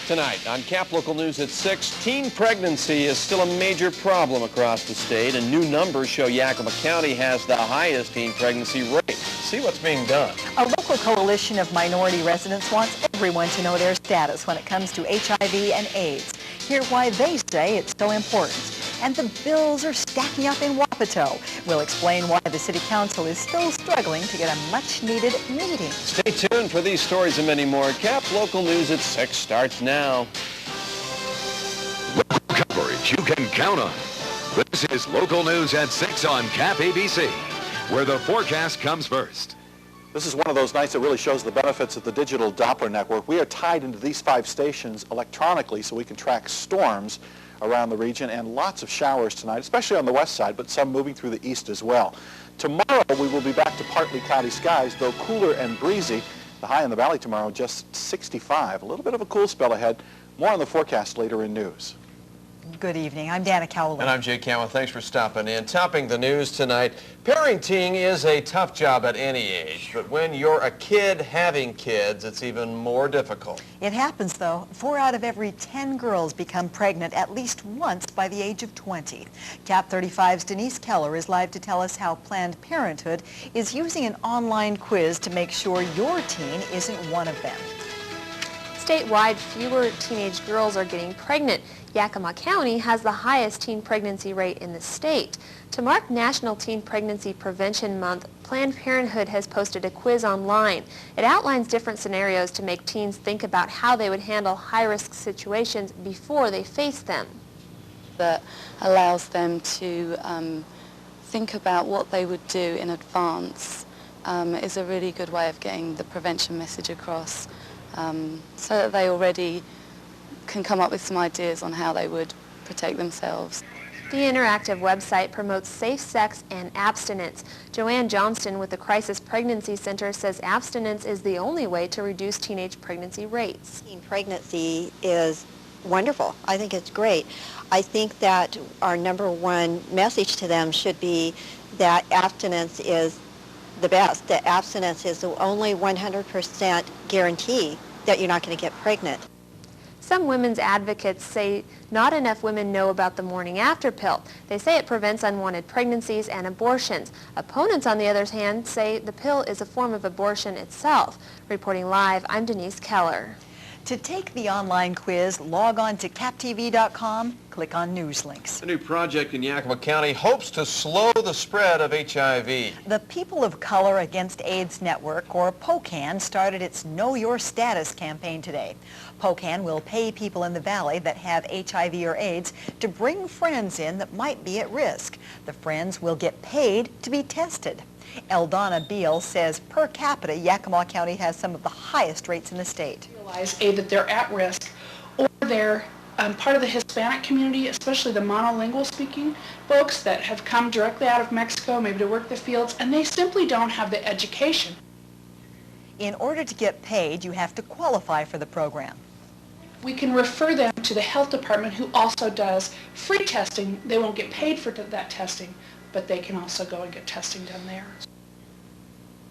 Tonight on KAPP Local News at 6, teen pregnancy is still a major problem across the state, and new numbers show Yakima County has the highest teen pregnancy rate. See what's being done. A local coalition of minority residents wants everyone to know their status when it comes to HIV and AIDS. Hear why they say it's so important. And the bills are stacking up in Wapato. We'll explain why the City Council is still struggling to get a much-needed meeting. Stay tuned for these stories and many more. KAPP Local News at 6 starts now. Local coverage you can count on. This is Local News at 6 on KAPP ABC, where the forecast comes first. This is one of those nights that really shows the benefits of the digital Doppler network. We are tied into these 5 stations electronically so we can track storms around the region, and lots of showers tonight, especially on the west side, but some moving through the east as well. Tomorrow we will be back to partly cloudy skies, though cooler and breezy. The high in the valley tomorrow just 65. A little bit of a cool spell ahead. More on the forecast later in news. Good evening. I'm Dana Cowley. And I'm Jay Cowan. Thanks for stopping in. Topping the news tonight, parenting is a tough job at any age, but when you're a kid having kids, it's even more difficult. It happens, though. 4 out of every 10 girls become pregnant at least once by the age of 20. KAPP 35's Denise Keller is live to tell us how Planned Parenthood is using an online quiz to make sure your teen isn't one of them. Statewide, fewer teenage girls are getting pregnant. Yakima County has the highest teen pregnancy rate in the state. To mark National Teen Pregnancy Prevention Month, Planned Parenthood has posted a quiz online. It outlines different scenarios to make teens think about how they would handle high-risk situations before they face them. That allows them to think about what they would do in advance is a really good way of getting the prevention message across, so that they already can come up with some ideas on how they would protect themselves. The interactive website promotes safe sex and abstinence. Joanne Johnston with the Crisis Pregnancy Center says abstinence is the only way to reduce teenage pregnancy rates. Teen pregnancy is wonderful. I think it's great. I think that our #1 message to them should be that abstinence is the best. That abstinence is the only 100% guarantee that you're not going to get pregnant. Some women's advocates say not enough women know about the morning after pill. They say it prevents unwanted pregnancies and abortions. Opponents, on the other hand, say the pill is a form of abortion itself. Reporting live, I'm Denise Keller. To take the online quiz, log on to KAPPTV.com, click on News Links. A new project in Yakima County hopes to slow the spread of HIV. The People of Color Against AIDS Network, or POCAN, started its Know Your Status campaign today. POCAN will pay people in the valley that have HIV or AIDS to bring friends in that might be at risk. The friends will get paid to be tested. Eldana Beal says per capita, Yakima County has some of the highest rates in the state. Realize that they're at risk, or they're part of the Hispanic community, especially the monolingual speaking folks that have come directly out of Mexico, maybe to work the fields, and they simply don't have the education. In order to get paid, you have to qualify for the program. We can refer them to the health department, who also does free testing. They won't get paid for that testing, but they can also go and get testing done there.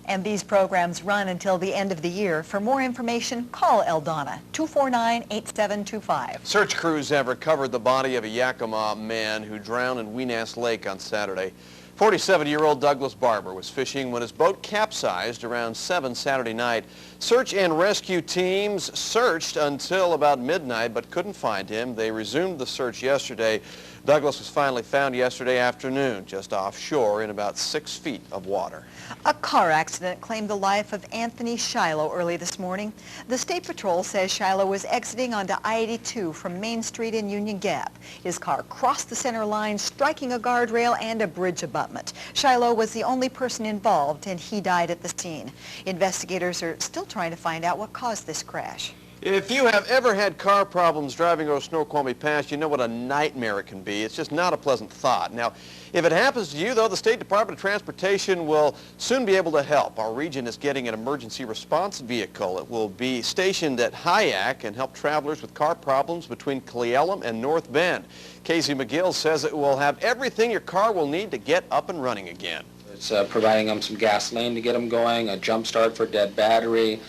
And these programs run until the end of the year. For more information, call Eldana, 249-8725. Search crews have recovered the body of a Yakima man who drowned in Weenass Lake on Saturday. 47-year-old Douglas Barber was fishing when his boat capsized around 7 Saturday night. Search and rescue teams searched until about midnight but couldn't find him. They resumed the search yesterday. Douglas was finally found yesterday afternoon just offshore in about 6 feet of water. A car accident claimed the life of Anthony Shiloh early this morning. The State Patrol says Shiloh was exiting onto I-82 from Main Street in Union Gap. His car crossed the center line, striking a guardrail and a bridge abutment. Shiloh was the only person involved, and he died at the scene. Investigators are still trying to find out what caused this crash. If you have ever had car problems driving over Snoqualmie Pass, you know what a nightmare it can be. It's just not a pleasant thought. Now, if it happens to you, though, the State Department of Transportation will soon be able to help. Our region is getting an emergency response vehicle. It will be stationed at Hyack and help travelers with car problems between Cle Elum and North Bend. Casey McGill says it will have everything your car will need to get up and running again. It's providing them some gasoline to get them going, a jump start for dead battery,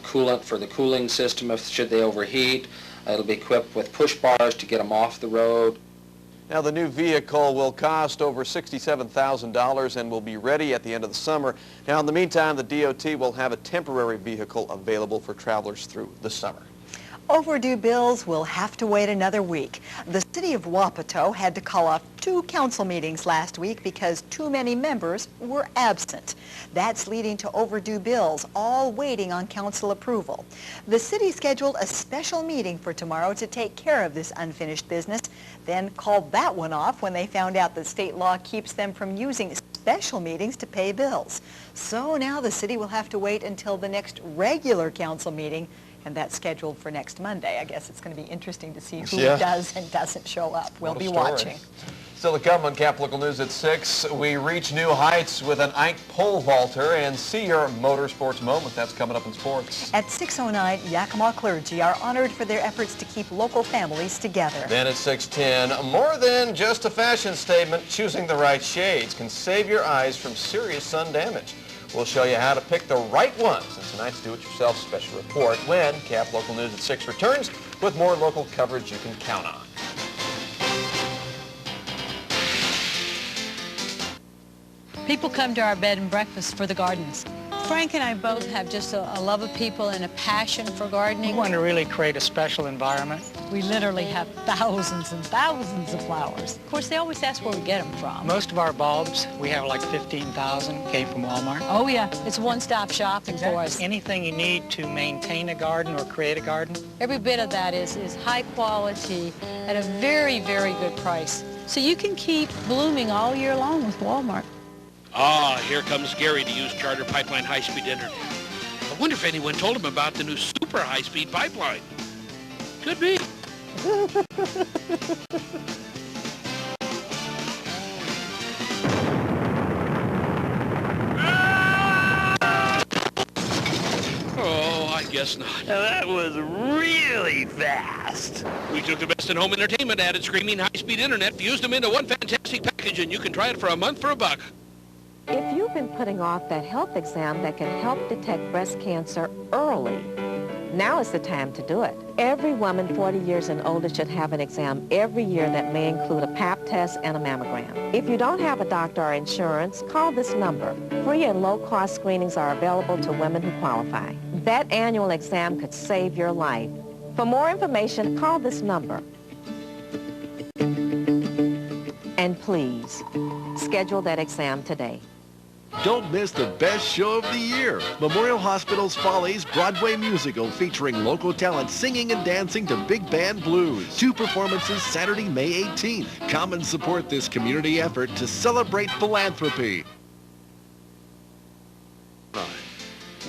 coolant for the cooling system should they overheat, It'll be equipped with push bars to get them off the road. Now, the new vehicle will cost over $67,000 and will be ready at the end of the summer. Now, in the meantime, the DOT will have a temporary vehicle available for travelers through the summer. Overdue bills will have to wait another week. The city of Wapato had to call off 2 council meetings last week because too many members were absent. That's leading to overdue bills, all waiting on council approval. The city scheduled a special meeting for tomorrow to take care of this unfinished business, then called that one off when they found out that state law keeps them from using special meetings to pay bills. So now the city will have to wait until the next regular council meeting, and that's scheduled for next Monday. I guess it's going to be interesting to see who does and doesn't show up. We'll be watching. Still to come on KAPP Local News at 6. We reach new heights with an Ike pole vaulter and see your motorsports moment. That's coming up in sports. At 6:09, Yakima clergy are honored for their efforts to keep local families together. Then at 6:10, more than just a fashion statement, choosing the right shades can save your eyes from serious sun damage. We'll show you how to pick the right ones in tonight's Do-It-Yourself special report when KAPP Local News at 6 returns with more local coverage you can count on. People come to our bed and breakfast for the gardens. Frank and I both have just a love of people and a passion for gardening. We want to really create a special environment. We literally have thousands and thousands of flowers. Of course, they always ask where we get them from. Most of our bulbs, we have like 15,000, came from Walmart. Oh, yeah. It's one-stop shopping for us. Anything you need to maintain a garden or create a garden. Every bit of that is high quality at a very, very good price. So you can keep blooming all year long with Walmart. Ah, here comes Gary to use Charter Pipeline high-speed internet. I wonder if anyone told him about the new super high-speed pipeline. Could be. Oh, I guess not. That was really fast. We took the best in home entertainment, added screaming high-speed internet, fused them into one fantastic package, and you can try it for a month for $1. If you've been putting off that health exam that can help detect breast cancer early, now is the time to do it. Every woman 40 years and older should have an exam every year that may include a PAP test and a mammogram. If you don't have a doctor or insurance, call this number. Free and low-cost screenings are available to women who qualify. That annual exam could save your life. For more information, call this number. And please, schedule that exam today. Don't miss the best show of the year, Memorial Hospital's Follies Broadway musical featuring local talent singing and dancing to big band blues. 2 performances Saturday, May 18th. Come and support this community effort to celebrate philanthropy.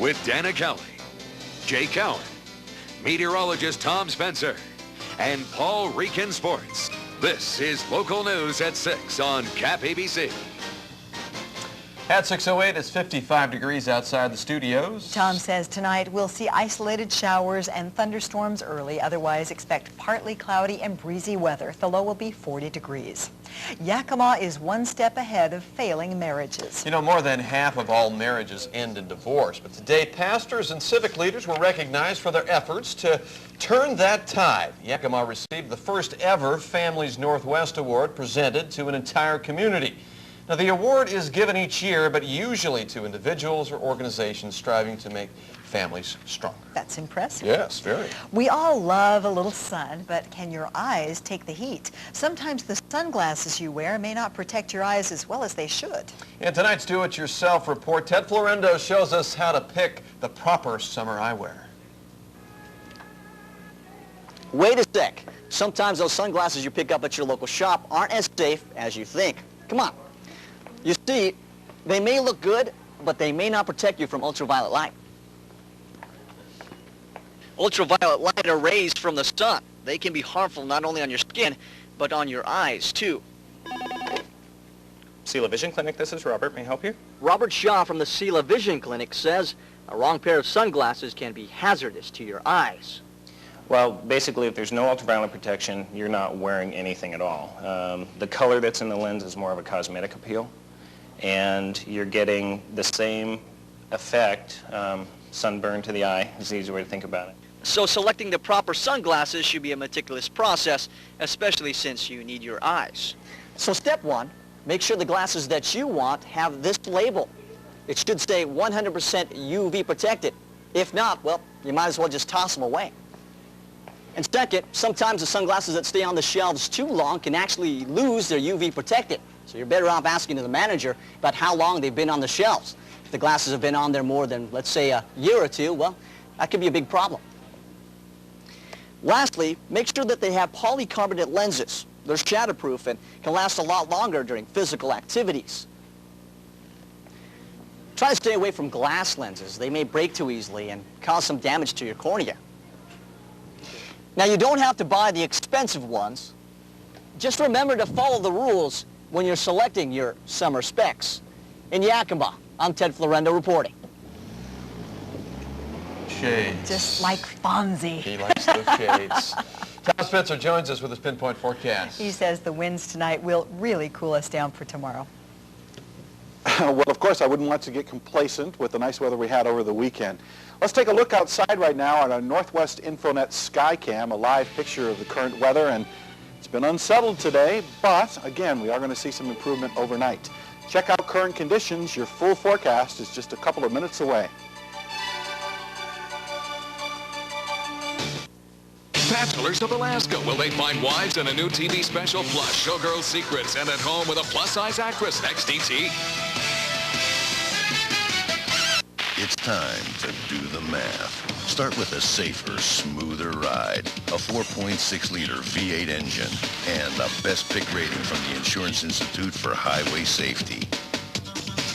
With Dana Cowley, Jay Cowan, meteorologist Thom Spencer, and Paul Rieken Sports. This is Local News at 6 on KAPP ABC. At 6:08, it's 55 degrees outside the studios. Tom says tonight we'll see isolated showers and thunderstorms early. Otherwise, expect partly cloudy and breezy weather. The low will be 40 degrees. Yakima is one step ahead of failing marriages. You know, more than half of all marriages end in divorce. But today, pastors and civic leaders were recognized for their efforts to turn that tide. Yakima received the first ever Families Northwest Award presented to an entire community. Now, the award is given each year, but usually to individuals or organizations striving to make families stronger. That's impressive. Yes, very. We all love a little sun, but can your eyes take the heat? Sometimes the sunglasses you wear may not protect your eyes as well as they should. In tonight's Do-It-Yourself report, Ted Florendo shows us how to pick the proper summer eyewear. Wait a sec. Sometimes those sunglasses you pick up at your local shop aren't as safe as you think. Come on. You see, they may look good, but they may not protect you from ultraviolet light. Ultraviolet light are rays from the sun. They can be harmful not only on your skin, but on your eyes, too. Sela Vision Clinic, this is Robert. May I help you? Robert Shaw from the Sela Vision Clinic says a wrong pair of sunglasses can be hazardous to your eyes. Well, basically, if there's no ultraviolet protection, you're not wearing anything at all. The color that's in the lens is more of a cosmetic appeal, and you're getting the same effect, sunburn to the eye is the easy way to think about it. So selecting the proper sunglasses should be a meticulous process, especially since you need your eyes. So step 1, make sure the glasses that you want have this label. It should say 100% UV protected. If not, well, you might as well just toss them away. And second, sometimes the sunglasses that stay on the shelves too long can actually lose their UV protected. So you're better off asking the manager about how long they've been on the shelves. If the glasses have been on there more than, let's say, a year or two, well, that could be a big problem. Lastly, make sure that they have polycarbonate lenses. They're shatterproof and can last a lot longer during physical activities. Try to stay away from glass lenses. They may break too easily and cause some damage to your cornea. Now, you don't have to buy the expensive ones. Just remember to follow the rules when you're selecting your summer specs. In Yakima, I'm Ted Florendo reporting. Shades. Just like Fonzie. He likes those shades. Thom Spencer joins us with his pinpoint forecast. He says the winds tonight will really cool us down for tomorrow. Well, of course, I wouldn't want to get complacent with the nice weather we had over the weekend. Let's take a look outside right now on our Northwest Infonet Skycam, a live picture of the current weather, and it's been unsettled today, but again, we are going to see some improvement overnight. Check out current conditions. Your full forecast is just a couple of minutes away. Bachelors of Alaska, will they find wives in a new TV special? Plus, Showgirl Secrets, and at home with a plus-size actress, XDT. It's time to do the math. Start with a safer, smoother ride, a 4.6-liter V8 engine, and the best pick rating from the Insurance Institute for Highway Safety.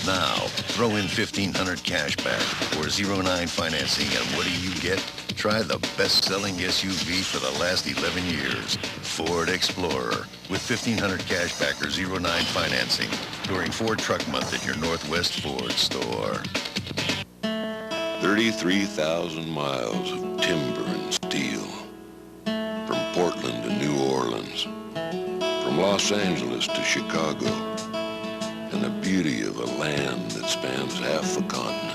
Now, throw in $1,500 cash back or 0.9 financing, and what do you get? Try the best-selling SUV for the last 11 years, Ford Explorer, with $1,500 cash back or 0.9 financing during Ford Truck Month at your Northwest Ford store. 33,000 miles of timber and steel, from Portland to New Orleans, from Los Angeles to Chicago, and the beauty of a land that spans half the continent.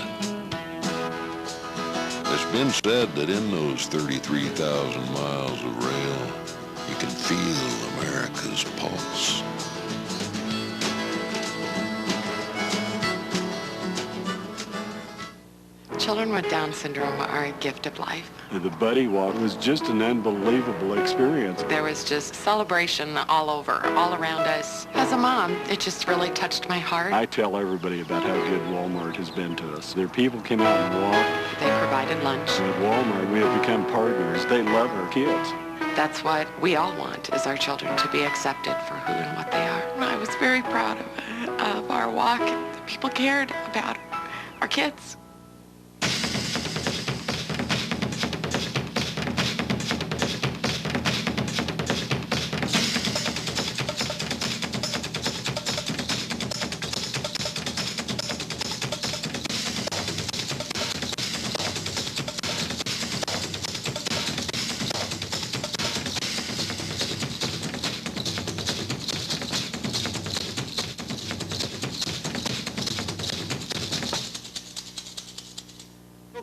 It's been said that in those 33,000 miles of rail, you can feel America's pulse. Children with Down syndrome are a gift of life. The Buddy Walk was just an unbelievable experience. There was just celebration all over, all around us. As a mom, it just really touched my heart. I tell everybody about how good Walmart has been to us. Their people came out and walked. They provided lunch. At Walmart, we have become partners. They love our kids. That's what we all want, is our children to be accepted for who and what they are. I was very proud of our walk. The people cared about our kids.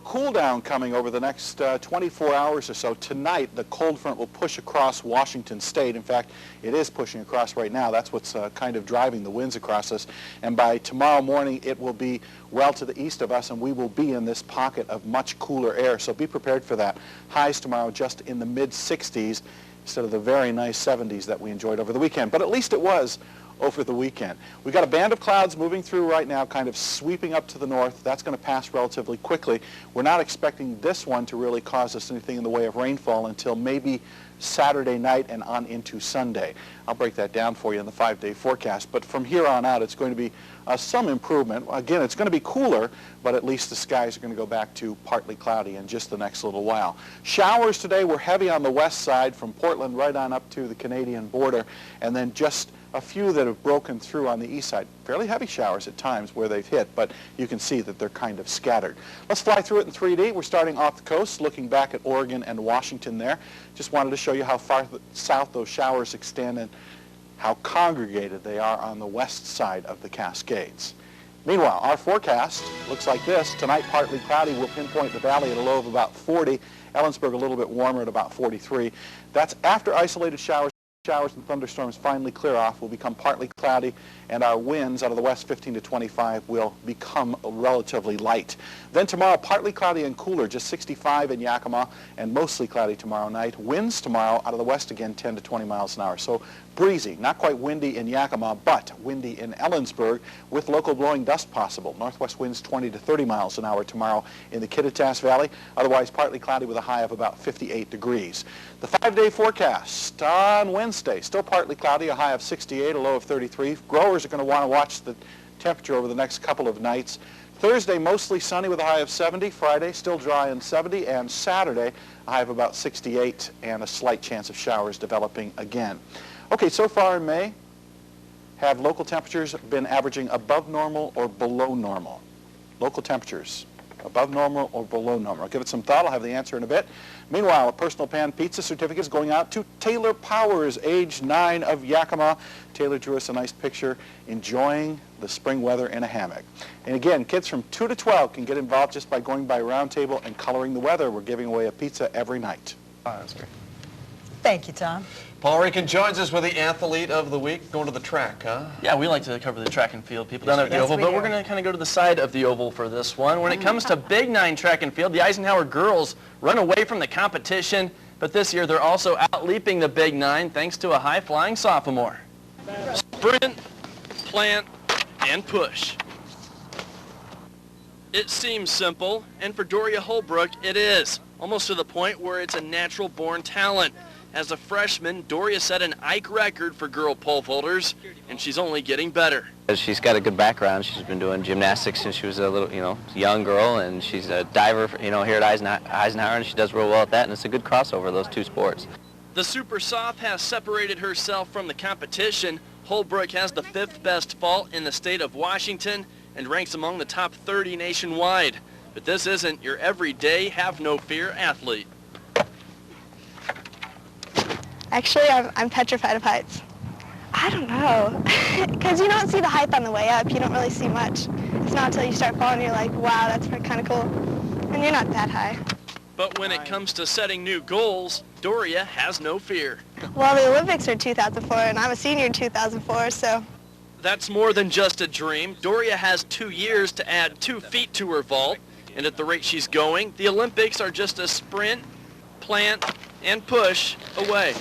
Cool down coming over the next 24 hours or so. Tonight, the cold front will push across Washington State. In fact, it is pushing across right now. That's what's kind of driving the winds across us. And by tomorrow morning, it will be well to the east of us, and we will be in this pocket of much cooler air. So be prepared for that. Highs tomorrow just in the mid-60s instead of the very nice 70s that we enjoyed over the weekend. But at least it was over the weekend. We've got a band of clouds moving through right now, kind of sweeping up to the north. That's going to pass relatively quickly. We're not expecting this one to really cause us anything in the way of rainfall until maybe Saturday night and on into Sunday. I'll break that down for you in the 5-day forecast. But from here on out, it's going to be some improvement. Again, it's going to be cooler, but at least the skies are going to go back to partly cloudy in just the next little while. Showers today were heavy on the west side from Portland right on up to the Canadian border, and then just a few that have broken through on the east side. Fairly heavy showers at times where they've hit, but you can see that they're kind of scattered. Let's fly through it in 3D. We're starting off the coast, looking back at Oregon and Washington there. Just wanted to show you how far south those showers extend and how congregated they are on the west side of the Cascades. Meanwhile, our forecast looks like this. Tonight, partly cloudy. We'll pinpoint the valley at a low of about 40. Ellensburg a little bit warmer at about 43. That's after isolated showers and thunderstorms finally clear off, will become partly cloudy, and our winds out of the west 15 to 25 will become relatively light. Then tomorrow, partly cloudy and cooler, just 65 in Yakima, and mostly cloudy tomorrow night. Winds tomorrow out of the west again, 10 to 20 miles an hour. So breezy, not quite windy in Yakima, but windy in Ellensburg with local blowing dust possible. Northwest winds 20 to 30 miles an hour tomorrow in the Kittitas Valley. Otherwise, partly cloudy with a high of about 58 degrees. The 5-day forecast on Wednesday, still partly cloudy, a high of 68, a low of 33. Growers are going to want to watch the temperature over the next couple of nights. Thursday, mostly sunny with a high of 70. Friday, still dry and 70. And Saturday, a high of about 68 and a slight chance of showers developing again. Okay, so far in May, have local temperatures been averaging above normal or below normal? Local temperatures, above normal or below normal? I'll give it some thought. I'll have the answer in a bit. Meanwhile, a personal pan pizza certificate is going out to Taylor Powers, age 9 of Yakima. Taylor drew us a nice picture enjoying the spring weather in a hammock. And again, kids from 2 to 12 can get involved just by going by round table and coloring the weather. We're giving away a pizza every night. Oh, that's great. Thank you, Tom. Paul Rieken joins us with the Athlete of the Week. Going to the track, huh? Yeah, we like to cover the track and field people down there at the Oval, but we're going to kind of go to the side of the Oval for this one. When it comes to Big 9 track and field, the Eisenhower girls run away from the competition, but this year they're also out-leaping the Big 9 thanks to a high-flying sophomore. Sprint, plant, and push. It seems simple, and for Doria Holbrook, it is, almost to the point where it's a natural-born talent. As a freshman, Doria set an Ike record for girl pole vaulters, and she's only getting better. She's got a good background. She's been doing gymnastics since she was a little, young girl, and she's a diver, here at Eisenhower, and she does real well at that, and it's a good crossover, those two sports. The Super Soph has separated herself from the competition. Holbrook has the 5th best vault in the state of Washington and ranks among the top 30 nationwide. But this isn't your everyday, have-no-fear athlete. Actually, I'm petrified of heights. I don't know, because you don't see the height on the way up. You don't really see much. It's not until you start falling you're like, wow, that's kind of cool. And you're not that high. But when it comes to setting new goals, Doria has no fear. Well, the Olympics are 2004, and I'm a senior in 2004, so... That's more than just a dream. Doria has 2 years to add 2 feet to her vault, and at the rate she's going, the Olympics are just a sprint, plant, and push away.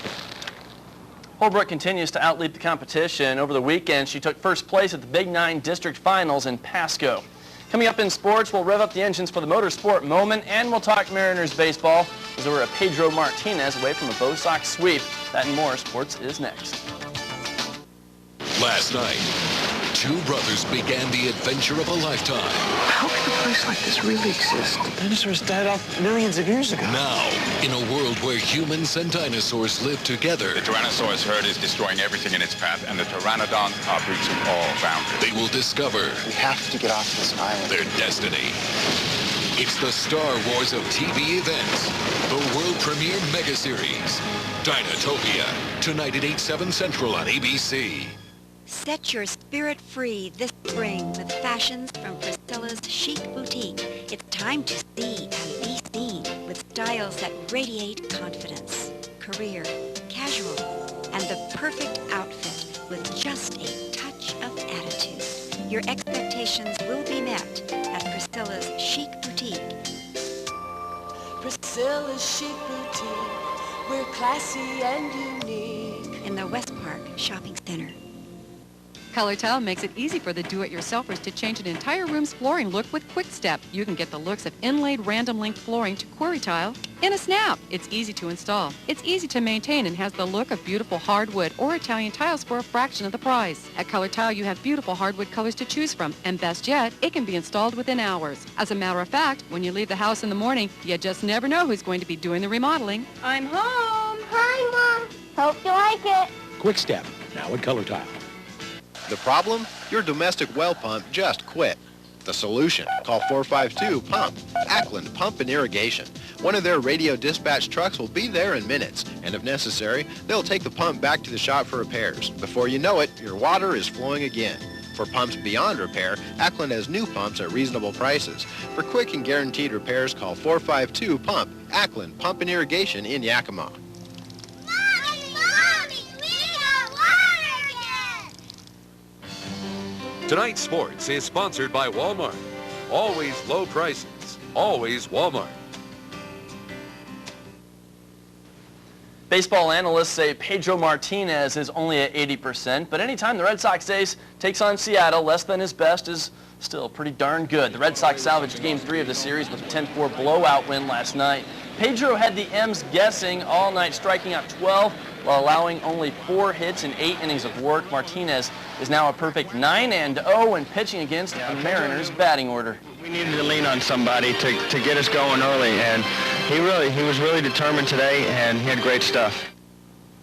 Holbrook continues to outleap the competition. Over the weekend, she took first place at the Big 9 District Finals in Pasco. Coming up in sports, we'll rev up the engines for the motorsport moment, and we'll talk Mariners baseball as we're a Pedro Martinez away from a Bo Sox sweep. That and more. Sports is next. Last night, 2 brothers began the adventure of a lifetime. How could a place like this really exist? The dinosaurs died off millions of years ago. Now, in a world where humans and dinosaurs live together, the Tyrannosaurus herd is destroying everything in its path, and the pteranodons are breaching all boundaries. They will discover we have to get off this island. Their destiny. It's the Star Wars of TV events, the world premiere mega series, Dinotopia, tonight at 8/7 Central on ABC. Set your spirit free this spring with fashions from Priscilla's chic boutique. It's time to see and be seen with styles that radiate confidence, career, casual, and the perfect outfit with just a touch of attitude. Your expectations will be met at Priscilla's chic boutique. Priscilla's chic boutique. We're classy and unique. In the West Park Shopping Center. Color Tile makes it easy for the do-it-yourselfers to change an entire room's flooring look with Quick Step. You can get the looks of inlaid random length flooring to quarry tile in a snap. It's easy to install. It's easy to maintain and has the look of beautiful hardwood or Italian tiles for a fraction of the price. At Color Tile, you have beautiful hardwood colors to choose from, and best yet, it can be installed within hours. As a matter of fact, when you leave the house in the morning, you just never know who's going to be doing the remodeling. I'm home. Hi, Mom. Hope you like it. Quick Step, now at Color Tile. The problem? Your domestic well pump just quit. The solution? Call 452-PUMP. Ackland Pump and Irrigation. One of their radio dispatch trucks will be there in minutes, and if necessary, they'll take the pump back to the shop for repairs. Before you know it, your water is flowing again. For pumps beyond repair, Ackland has new pumps at reasonable prices. For quick and guaranteed repairs, call 452-PUMP. Ackland Pump and Irrigation in Yakima. Tonight's sports is sponsored by Walmart. Always low prices, always Walmart. Baseball analysts say Pedro Martinez is only at 80%, but anytime the Red Sox ace takes on Seattle, less than his best is still pretty darn good. The Red Sox salvaged Game 3 of the series with a 10-4 blowout win last night. Pedro had the M's guessing all night, striking out 12 while allowing only 4 hits in 8 innings of work. Martinez is now a perfect 9-0 when pitching against the Mariners' batting order. We needed to lean on somebody to get us going early, and he was really determined today, and he had great stuff.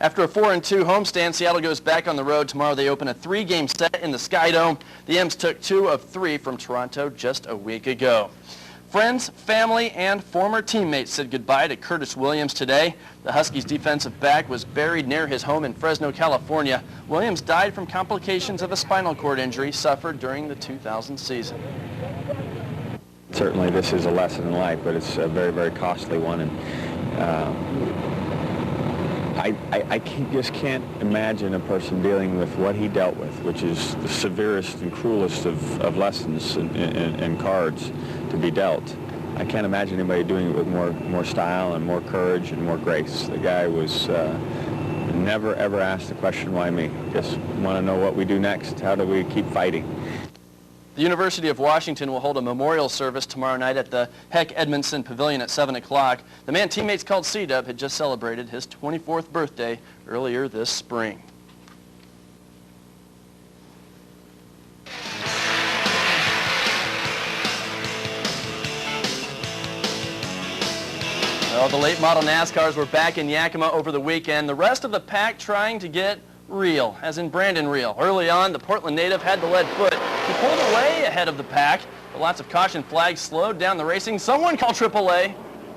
After a 4-2 homestand, Seattle goes back on the road. Tomorrow they open a 3-game set in the Sky Dome. The M's took 2 of 3 from Toronto just a week ago. Friends, family, and former teammates said goodbye to Curtis Williams today. The Huskies' defensive back was buried near his home in Fresno, California. Williams died from complications of a spinal cord injury suffered during the 2000 season. Certainly this is a lesson in life, but it's a very, very costly one. And I just can't imagine a person dealing with what he dealt with, which is the severest and cruelest of lessons and cards to be dealt. I can't imagine anybody doing it with more style and more courage and more grace. The guy was never, ever asked the question, why me? Just want to know what we do next. How do we keep fighting? The University of Washington will hold a memorial service tomorrow night at the Heck Edmondson Pavilion at 7 o'clock. The man teammates called C-Dub had just celebrated his 24th birthday earlier this spring. Well, the late model NASCARs were back in Yakima over the weekend. The rest of the pack trying to get real, as in Brandon real. Early on, the Portland native had the lead foot. He pulled away ahead of the pack, but lots of caution flags slowed down the racing. Someone called AAA.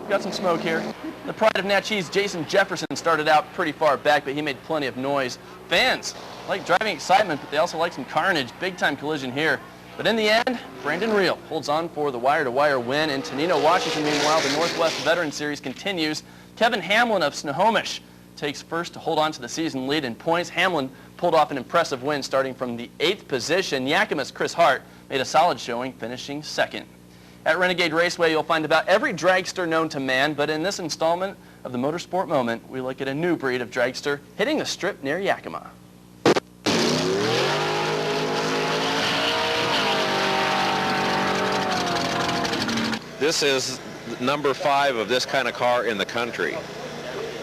Got some smoke here. The pride of Natchez, Jason Jefferson, started out pretty far back, but he made plenty of noise. Fans like driving excitement, but they also like some carnage. Big-time collision here. But in the end, Brandon Real holds on for the wire-to-wire win. In Tenino, Washington, meanwhile, the Northwest Veteran Series continues. Kevin Hamlin of Snohomish takes first to hold on to the season lead in points. Hamlin pulled off an impressive win starting from the 8th position. Yakima's Chris Hart made a solid showing, finishing second. At Renegade Raceway, you'll find about every dragster known to man, but in this installment of the Motorsport Moment, we look at a new breed of dragster hitting the strip near Yakima. This is number 5 of this kind of car in the country.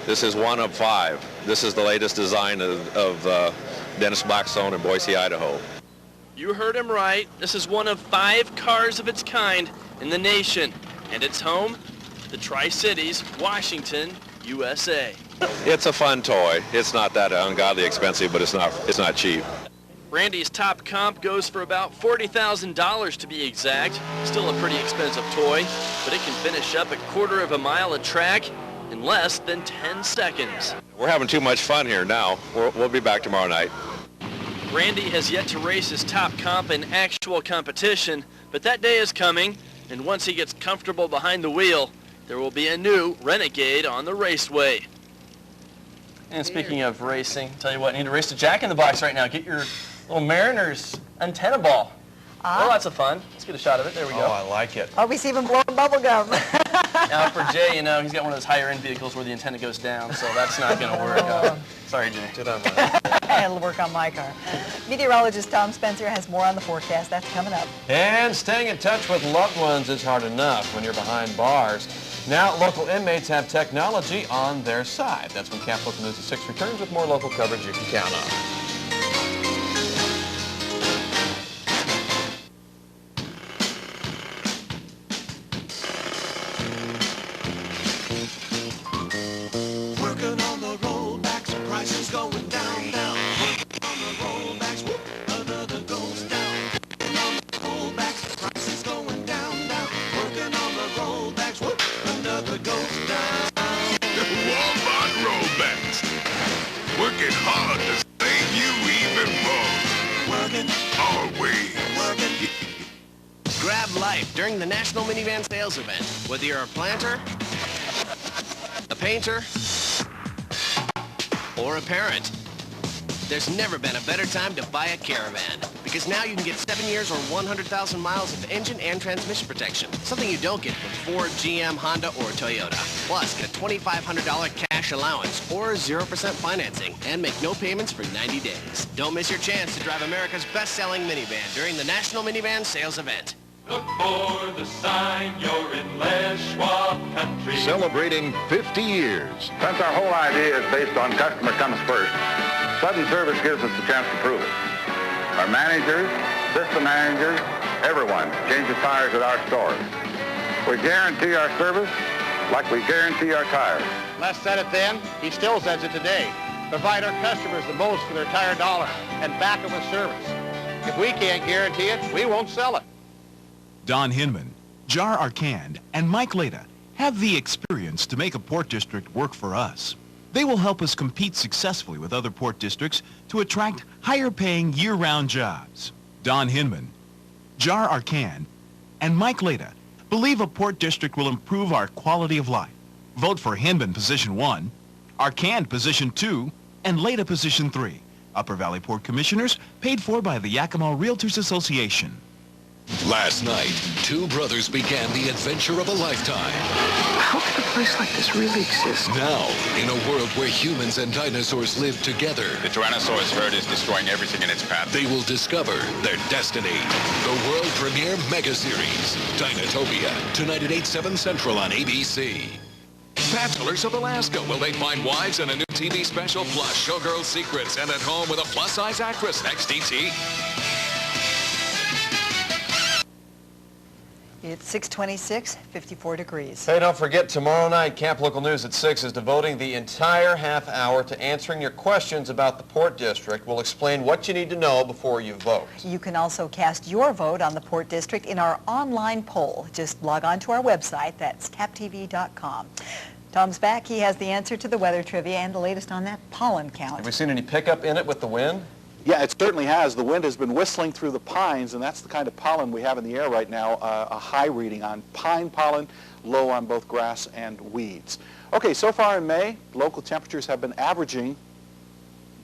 This is one of 5. This is the latest design of Dennis Blackstone in Boise, Idaho. You heard him right. This is one of 5 cars of its kind in the nation, and it's home, the Tri-Cities, Washington, USA. It's a fun toy. It's not that ungodly expensive, but it's not cheap. Randy's top comp goes for about $40,000 to be exact. Still a pretty expensive toy, but it can finish up a quarter of a mile of track in less than 10 seconds. We're having too much fun here now. We'll be back tomorrow night. Randy has yet to race his top comp in actual competition, but that day is coming, and once he gets comfortable behind the wheel, there will be a new Renegade on the raceway. And speaking of racing, tell you what, you need to race to Jack in the Box right now. Get your little Mariners antenna ball. Well, lots of fun. Let's get a shot of it. There we go. Oh, I like it. Oh, we see him blowing bubble gum. Now for Jay, you know, he's got one of those higher-end vehicles where the antenna goes down, so that's not going to work. Sorry, Jay. It'll work on my car. Meteorologist Thom Spencer has more on the forecast. That's coming up. And staying in touch with loved ones is hard enough when you're behind bars. Now, local inmates have technology on their side. That's when KAPP Local News at 6 returns with more local coverage you can count on. Working on the rollbacks, prices going down, down. Working on the rollbacks, whoop, another goes down. Working on the rollbacks, prices going down, down. Working on the rollbacks, whoop, another goes down. Walmart rollbacks. Working hard to save you even more. Working, always. Working. Grab life during the National Minivan Sales Event. Whether you're a planter a painter, or a parent. There's never been a better time to buy a Caravan, because now you can get 7 years or 100,000 miles of engine and transmission protection, something you don't get from Ford, GM, Honda, or Toyota. Plus, get a $2,500 cash allowance or 0% financing, and make no payments for 90 days. Don't miss your chance to drive America's best-selling minivan during the National Minivan Sales Event. Look for the sign, you're in Les Schwab country. Celebrating 50 years. Since our whole idea is based on customer comes first, sudden service gives us the chance to prove it. Our managers, system managers, everyone changes tires at our stores. We guarantee our service like we guarantee our tires. Les said it then, he still says it today. Provide our customers the most for their tire dollar and back it with service. If we can't guarantee it, we won't sell it. Don Hinman, Jar Arcand, and Mike Leda have the experience to make a port district work for us. They will help us compete successfully with other port districts to attract higher-paying year-round jobs. Don Hinman, Jar Arcand, and Mike Leda believe a port district will improve our quality of life. Vote for Hinman Position 1, Arcand Position 2, and Leda Position 3. Upper Valley Port Commissioners, paid for by the Yakima Realtors Association. Last night, two brothers began the adventure of a lifetime. How could a place like this really exist? Now, in a world where humans and dinosaurs live together, The Tyrannosaurus herd is destroying everything in its path. they will discover their destiny. The world premiere mega series, Dinotopia, tonight at 8/7 Central on ABC. Bachelors of Alaska, will they find wives in a new TV special? Plus, showgirl secrets and at home with a plus-size actress. Next, ET. It's 6:26, 54 degrees. Hey, don't forget, tomorrow night, Camp Local News at 6 is devoting the entire half hour to answering your questions about the Port District. We'll explain what you need to know before you vote. You can also cast your vote on the Port District in our online poll. Just log on to our website. That's kapptv.com. Tom's back. He has the answer to the weather trivia and the latest on that pollen count. Have we seen any pickup in it with the wind? Yeah, it certainly has. The wind has been whistling through the pines, and that's the kind of pollen we have in the air right now, a high reading on pine pollen, low on both grass and weeds. Okay, so far in May, local temperatures have been averaging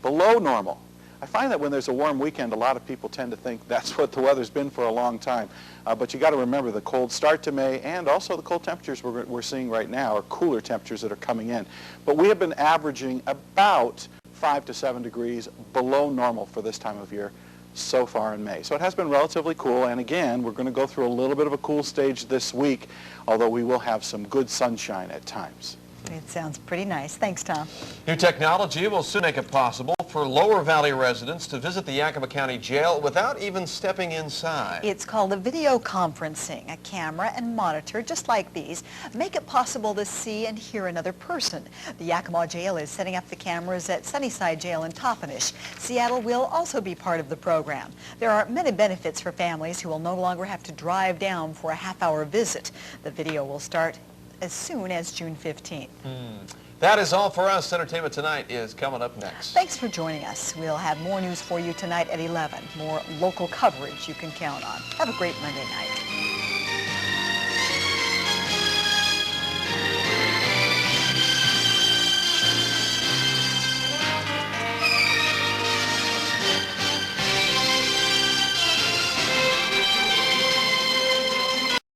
below normal. I find that when there's a warm weekend, a lot of people tend to think that's what the weather's been for a long time. But you got to remember the cold start to May and also the cold temperatures we're seeing right now, or cooler temperatures that are coming in. But we have been averaging about 5 to 7 degrees below normal for this time of year so far in May. So it has been relatively cool, and again, we're going to go through a little bit of a cool stage this week, although we will have some good sunshine at times. It sounds pretty nice. Thanks, Tom. New technology will soon make it possible for Lower Valley residents to visit the Yakima County Jail without even stepping inside. It's called a video conferencing. A camera and monitor, just like these, make it possible to see and hear another person. The Yakima Jail is setting up the cameras at Sunnyside Jail in Toppenish. Seattle will also be part of the program. There are many benefits for families who will no longer have to drive down for a half-hour visit. The video will start as soon as June 15th. That is all for us. Entertainment Tonight is coming up next. Thanks for joining us. We'll have more news for you tonight at 11. More local coverage you can count on. Have a great Monday night.